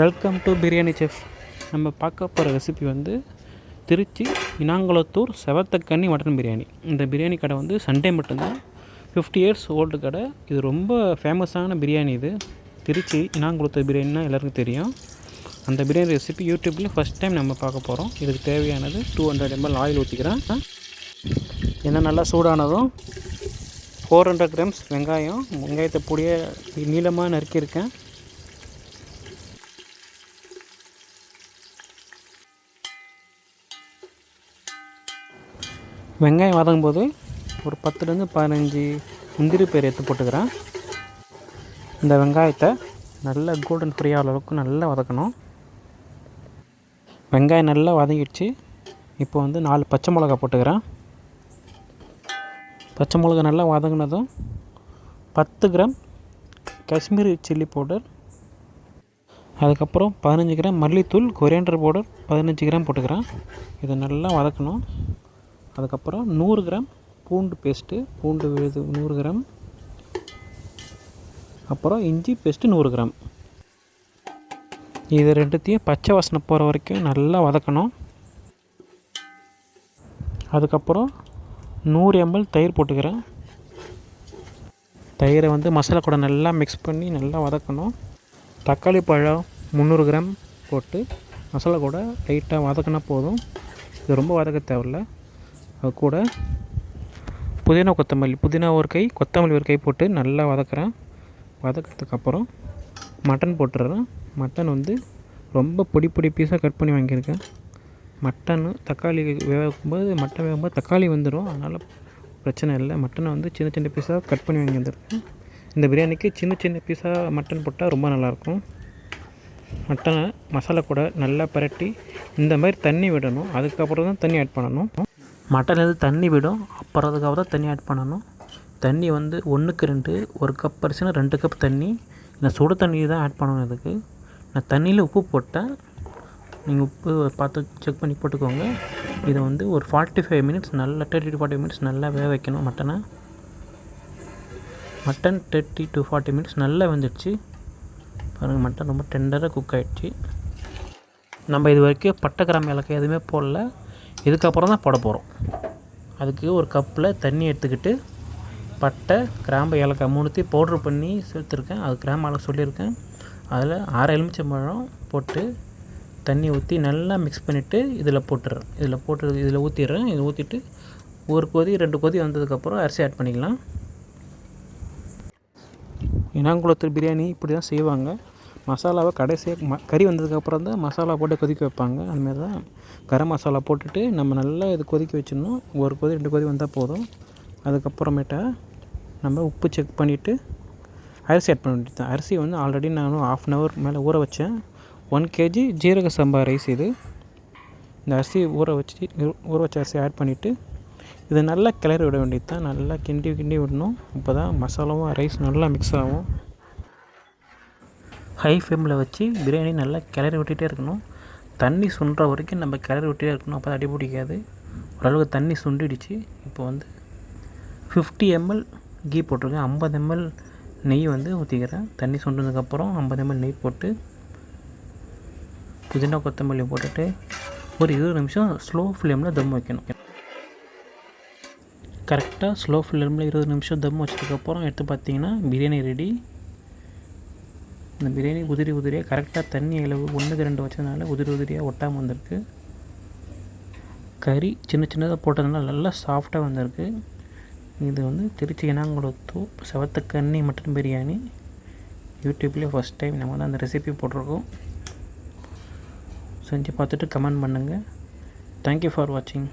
Welcome to biryani chef. நம்ம பார்க்க போகிற ரெசிபி வந்து திருச்சி இனாங்குளத்தூர் செவத்தக்கன்னி மட்டன் பிரியாணி. இந்த பிரியாணி கடை வந்து சண்டே மட்டும்தான். 50 இயர்ஸ் ஓல்டு கடை. இது ரொம்ப ஃபேமஸான பிரியாணி. இது திருச்சி இனாங்குளத்தூர் பிரியாணினா எல்லாருக்கும் தெரியும். அந்த பிரியாணி ரெசிபி யூடியூப்லேயும் ஃபஸ்ட் டைம் நம்ம பார்க்க போகிறோம். இதுக்கு தேவையானது 200 ml ஆயில் ஊற்றிக்கிறேன். என்ன நல்லா சூடானதும் 400 grams வெங்காயத்தை பொடியை நீளமாக நறுக்கியிருக்கேன். வெங்காயம் வதங்கும் போது ஒரு 10 to 15 முந்திரி பேர் எடுத்து போட்டுக்கிறேன். இந்த வெங்காயத்தை நல்லா கோல்டன் ஃப்ரீ ஆகிற அளவுக்கு நல்லா வதக்கணும். வெங்காயம் நல்லா வதங்கிடுச்சு. இப்போ வந்து 4 பச்சை மிளகா போட்டுக்கிறேன். பச்சை மிளகா நல்லா வதங்கினதும் 10 கிராம் காஷ்மீரி சில்லி பவுடர், அதுக்கப்புறம் 15 கிராம் மல்லித்தூள், கொரியாண்டர் பவுடர் 15 கிராம் போட்டுக்கிறேன். இதை நல்லா வதக்கணும். அதுக்கப்புறம் 100 கிராம் பூண்டு பேஸ்ட்டு, பூண்டு விழுது 100 கிராம், அப்புறம் இஞ்சி பேஸ்ட்டு 100 கிராம். இது ரெண்டுத்தையும் பச்சை வாசனை போகிற வரைக்கும் நல்லா வதக்கணும். அதுக்கப்புறம் 100 ml தயிர் போட்டுக்கிறேன். தயிரை வந்து மசாலா கூட நல்லா மிக்ஸ் பண்ணி நல்லா வதக்கணும். தக்காளி பழம் 300 கிராம் போட்டு மசாலா கூட லைட்டாக வதக்கினா போதும். இது ரொம்ப வதக்க தேவையில்லை. அது கூட புதினா ஒரு கை, கொத்தமல்லி ஒரு கை போட்டு நல்லா வதக்குறேன். வதக்கிறதுக்கப்புறம் மட்டன் போட்டுடுறேன். மட்டன் வந்து ரொம்ப பொடி பீஸாக கட் பண்ணி வாங்கியிருக்கேன். தக்காளி வேகும்போது தக்காளி வந்துடும். அதனால் பிரச்சனை இல்லை. மட்டனை வந்து சின்ன பீஸாக கட் பண்ணி வாங்கி வந்துருக்கேன். இந்த பிரியாணிக்கு சின்ன பீஸாக மட்டன் போட்டால் ரொம்ப நல்லாயிருக்கும். மட்டனை மசாலா கூட நல்லா பரட்டி இந்த மாதிரி தண்ணி விடணும். அதுக்கப்புறம் தான் தண்ணி ஆட் பண்ணணும். மட்டன்லேருந்து தண்ணி விடும், அப்புறதுக்காக தான் தண்ணி ஆட் பண்ணணும். தண்ணி வந்து 1க்கு 2, 1 கப் அரிசினா 2 கப் தண்ணி. நான் சுடு தண்ணி தான் ஆட் பண்ணணும். இதுக்கு நான் தண்ணியில் உப்பு போட்டேன். நீங்கள் உப்பு பார்த்து செக் பண்ணி போட்டுக்கோங்க. இதை வந்து ஒரு 45 மினிட்ஸ் நல்லா 30 to 40 மினிட்ஸ் நல்லா வேக வைக்கணும். மட்டன் 30 to 40 மினிட்ஸ் நல்லா வெந்துடுச்சு. பாருங்கள், மட்டன் ரொம்ப டெண்டராக குக் ஆகிடுச்சு. நம்ம இது வரைக்கும் பட்டை கிராம்பு ஏலக்காய் எதுவுமே போடல. இதுக்கப்புறம் தான் போட போகிறோம். அதுக்கு ஒரு கப்பில் தண்ணி எடுத்துக்கிட்டு பட்டை, கிராம்பு, ஏலக்காய் 3த்தையும் பவுட்ரு பண்ணி சேர்த்துருக்கேன். அது கிராம்பு அளவு சொல்லியிருக்கேன். அதில் 6 எலுமிச்சம்பழம் போட்டு தண்ணி ஊற்றி நல்லா மிக்ஸ் பண்ணிவிட்டு இதில் போட்டுடுறேன். இதில் ஊற்றிடுறேன். இதை ஊற்றிட்டு 1 கொதி 2 கொதி வந்ததுக்கப்புறம் அரிசி ஆட் பண்ணிக்கலாம். இனாங்குளத்தூர் பிரியாணி இப்படி தான் செய்வாங்க. மசாலாவை கடைசியாக கறி வந்ததுக்கப்புறம் தான் மசாலா போட்டு கொதிக்க வைப்பாங்க. அதுமாரி தான் கரம் மசாலா போட்டுட்டு நம்ம நல்லா இது கொதிக்க வச்சிடணும். 1 கொதி 2 கொதி வந்தால் போதும். அதுக்கப்புறமேட்டா நம்ம உப்பு செக் பண்ணிவிட்டு அரிசி ஆட் பண்ண வேண்டியது தான். அரிசி வந்து ஆல்ரெடி நான் 1/2 hour மேலே ஊற வச்சேன். 1 kg ஜீரக சம்பா ரைஸ் இது. இந்த அரிசி ஊற வச்ச அரிசி ஆட் பண்ணிவிட்டு இதை நல்லா கிளறி விட வேண்டியது தான். நல்லா கிண்டி விடணும். அப்போ தான் மசாலாவும் ரைஸ் நல்லா மிக்ஸ் ஆகும். ஹை ஃப்ளேமில் வச்சு பிரியாணி நல்லா கிளறி விட்டுகிட்டே இருக்கணும். தண்ணி சுண்டுற வரைக்கும் நம்ம கிளறி விட்டுட்டே இருக்கணும். அப்போ தான் அடி பிடிக்காது. ஓரளவுக்கு தண்ணி சுண்டிடுச்சு. இப்போ வந்து 50 ml கீ போட்டிருக்கேன். 50 ml நெய் வந்து ஊற்றிக்கிறேன். தண்ணி சுண்டினதுக்கப்புறம் 50 ml நெய் போட்டு புதினா கொத்தமல்லி போட்டுட்டு ஒரு 20 நிமிஷம் ஸ்லோ ஃப்ளேமில் தம் வைக்கணும். கரெக்டாக ஸ்லோ ஃப்ளேமில் 20 நிமிஷம் தம் வச்சதுக்கப்புறம் எடுத்து பார்த்திங்கன்னா பிரியாணி ரெடி. இந்த பிரியாணி உதிரியாக கரெக்டாக தண்ணி அளவு 1க்கு 2 வச்சதுனால உதிரியாக ஒட்டாமல் வந்திருக்கு. கறி சின்னதாக போட்டதுனால நல்லா சாஃப்டாக வந்திருக்கு. இது வந்து திருச்சி இனாங்குளத்தூர் செவத்தக்கன்னி மட்டன் பிரியாணி. யூடியூப்லேயே ஃபஸ்ட் டைம் நம்ம தான் அந்த ரெசிபி போட்டிருக்கோம். செஞ்சு பார்த்துட்டு கமெண்ட் பண்ணுங்கள். தேங்க்யூ ஃபார் வாட்சிங்.